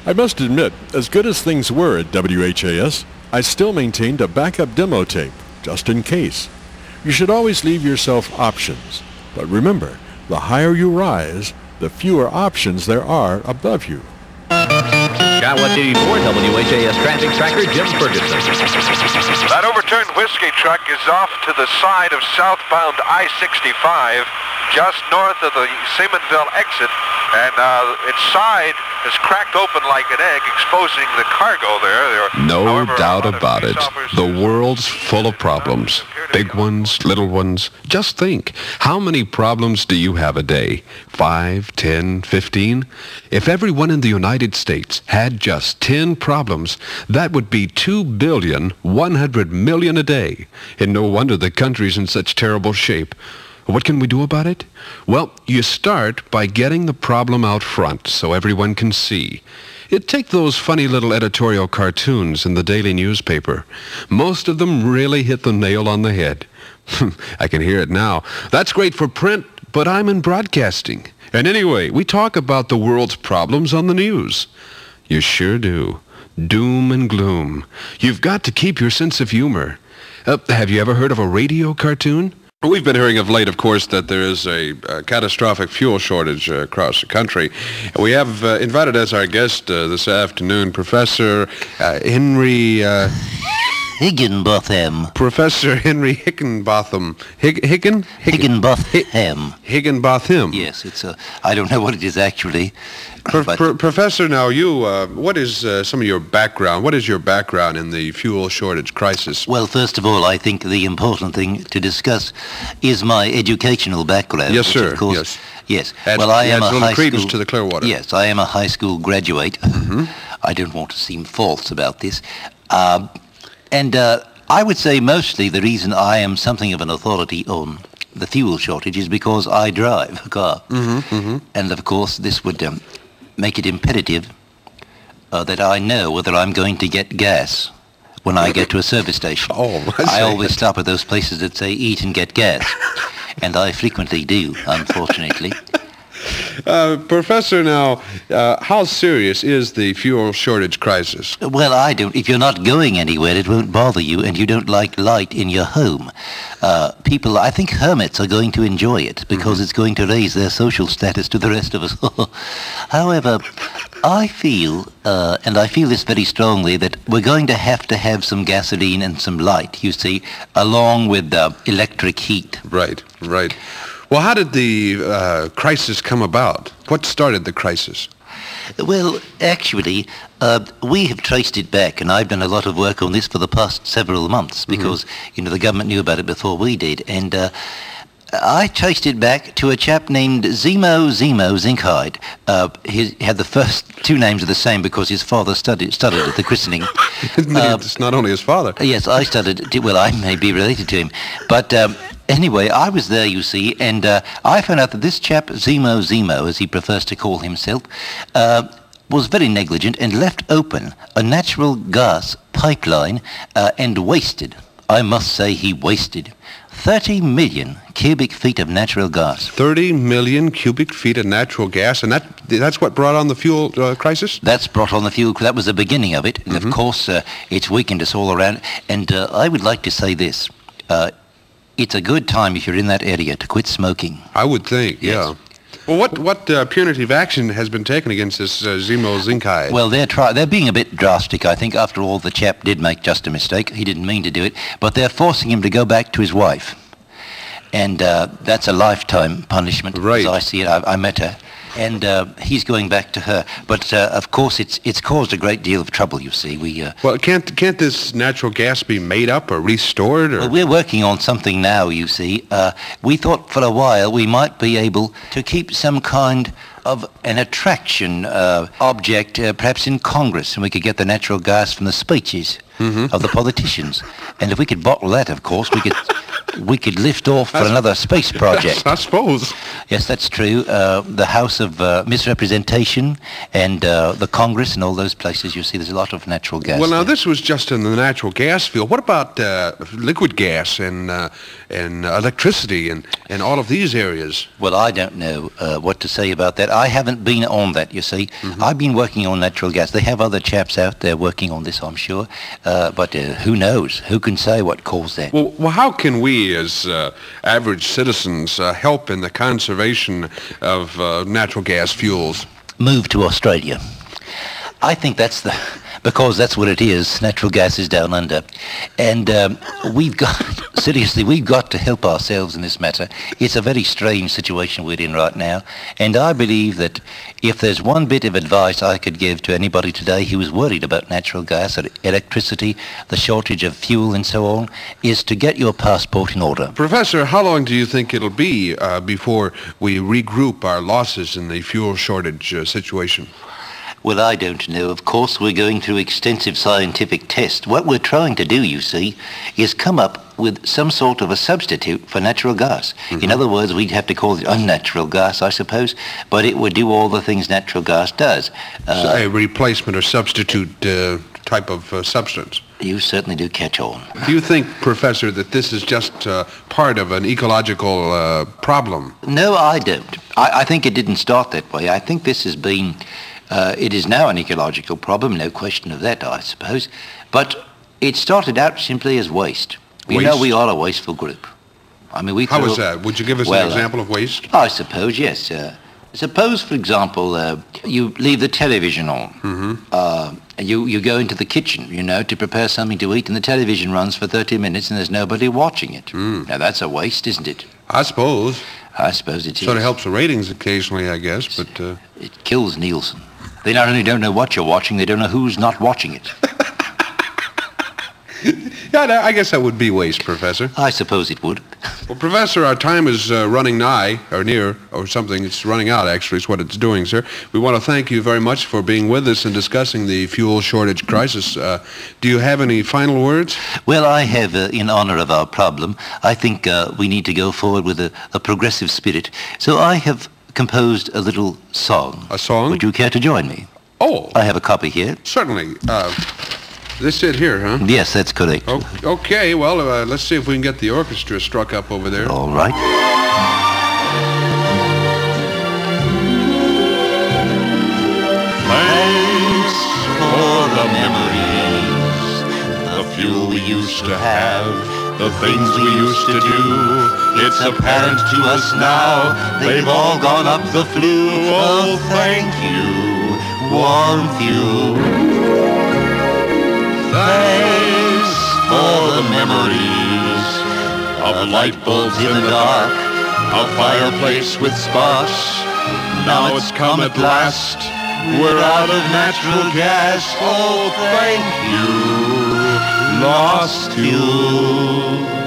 I must admit, as good as things were at WHAS, I still maintained a backup demo tape, just in case. You should always leave yourself options. But remember, the higher you rise, the fewer options there are above you. Got what's 84, WHAS Traffic Tracker, Jim Ferguson. That overturned whiskey truck is off to the side of southbound I-65, just north of the Seamanville exit, and its side is cracked open like an egg, exposing the cargo there. No doubt about it. The world's full of problems. Big ones, little ones. Just think, how many problems do you have a day? 5, 10, 15? If everyone in the United States had just 10 problems, that would be 2,100,000,000 a day. And no wonder the country's in such terrible shape. What can we do about it? Well, you start by getting the problem out front so everyone can see. Take those funny little editorial cartoons in the daily newspaper. Most of them really hit the nail on the head. I can hear it now. That's great for print, but I'm in broadcasting. And anyway, we talk about the world's problems on the news. You sure do. Doom and gloom. You've got to keep your sense of humor. Have you ever heard of a radio cartoon? We've been hearing of late, of course, that there is a catastrophic fuel shortage across the country. We have invited as our guest this afternoon Professor Henry... Higginbotham. Professor Henry Higginbotham. Higginbotham. Higginbotham. Yes, I don't know what it is actually. Professor, now what is some of your background? What is your background in the fuel shortage crisis? Well, first of all, I think the important thing to discuss is my educational background. Yes, sir. Of course, yes. Well, I am a high school to the Clearwater. Yes, I am a high school graduate. Mm-hmm. I don't want to seem false about this. And I would say mostly the reason I am something of an authority on the fuel shortage is because I drive a car. Mm-hmm, mm-hmm. And of course this would make it imperative that I know whether I'm going to get gas when I get to a service station. Oh, I always stop at those places that say eat and get gas. And I frequently do, unfortunately. Professor, now, how serious is the fuel shortage crisis? Well, if you're not going anywhere, it won't bother you, and you don't like light in your home. I think hermits are going to enjoy it, because it's going to raise their social status to the rest of us. However, I feel, and I feel this very strongly, that we're going to have some gasoline and some light, you see, along with electric heat. Right, right. Well, how did the crisis come about? What started the crisis? Well, actually, we have traced it back, and I've done a lot of work on this for the past several months, because, the government knew about it before we did, and I traced it back to a chap named Zemo Zinkhide. He had the first two names are the same because his father studied at the christening. It's not only his father. Yes, I studied. Well, I may be related to him. But anyway, I was there, you see, and I found out that this chap, Zemo, as he prefers to call himself, was very negligent and left open a natural gas pipeline and wasted. I must say he wasted 30 million cubic feet of natural gas. 30 million cubic feet of natural gas, and that's what brought on the fuel crisis? That's brought on the fuel. That was the beginning of it, and of course it's weakened us all around. And I would like to say this. It's a good time if you're in that area to quit smoking. I would think, yeah. Well, what punitive action has been taken against this Zemo Zinkhide? Well, they're being a bit drastic, I think. After all, the chap did make just a mistake. He didn't mean to do it. But they're forcing him to go back to his wife. And that's a lifetime punishment, right. As I see it. I met her. And he's going back to her. But, of course, it's caused a great deal of trouble, you see. Well, can't this natural gas be made up or restored? Or? Well, we're working on something now, you see. We thought for a while we might be able to keep some kind of an attraction object, perhaps in Congress, and we could get the natural gas from the speeches of the politicians. And if we could bottle that, of course, we could we could lift off for another space project. I suppose. Yes, that's true. The House of Misrepresentation and the Congress and all those places, you see there's a lot of natural gas. Well, now there. this was just in the natural gas field. What about liquid gas and electricity and all of these areas? Well, I don't know what to say about that. I haven't been on that, you see. I've been working on natural gas. They have other chaps out there working on this, I'm sure. But who knows? Who can say what caused that? Well, how can we as average citizens help in the conservation of natural gas fuels? Move to Australia. I think that's because that's what it is. Natural gas is down under. And we've got to help ourselves in this matter. It's a very strange situation we're in right now. And I believe that if there's one bit of advice I could give to anybody today who is worried about natural gas or electricity, the shortage of fuel and so on, is to get your passport in order. Professor, how long do you think it'll be before we regroup our losses in the fuel shortage situation? Well, I don't know. Of course, we're going through extensive scientific tests. What we're trying to do, you see, is come up with some sort of a substitute for natural gas. In other words, we'd have to call it unnatural gas, I suppose, but it would do all the things natural gas does. So a replacement or substitute type of substance. You certainly do catch on. Do you think, Professor, that this is just part of an ecological problem? No, I don't. I think it didn't start that way. I think this has been... it is now an ecological problem, no question of that, I suppose. But it started out simply as waste. You know, we are a wasteful group. I mean, we... How is that? Would you give us an example of waste? I suppose, yes. Suppose, for example, you leave the television on. You go into the kitchen, you know, to prepare something to eat, and the television runs for 30 minutes and there's nobody watching it. Now, that's a waste, isn't it? I suppose. I suppose it is. Sort of helps the ratings occasionally, I guess, but... It kills Nielsen. They not only don't know what you're watching, they don't know who's not watching it. Yeah, I guess that would be waste, Professor. I suppose it would. Well, Professor, our time is running nigh, or near, or something. It's running out, actually, is what it's doing, sir. We want to thank you very much for being with us and discussing the fuel shortage crisis. Do you have any final words? Well, I have, in honor of our problem, I think we need to go forward with a progressive spirit. So I have composed a little song. A song? Would you care to join me? Oh. I have a copy here. Certainly. This it here, huh? Yes, that's correct. Okay, well, let's see if we can get the orchestra struck up over there. All right. Thanks for the memories, the fuel we used to have, the things we used to do. It's apparent to us now, they've all gone up the flue. Oh, thank you, warm fuel. Thanks for the memories of light bulbs in the dark, a fireplace with sparks. Now it's come at last, we're out of natural gas. Oh, thank you, lost fuel.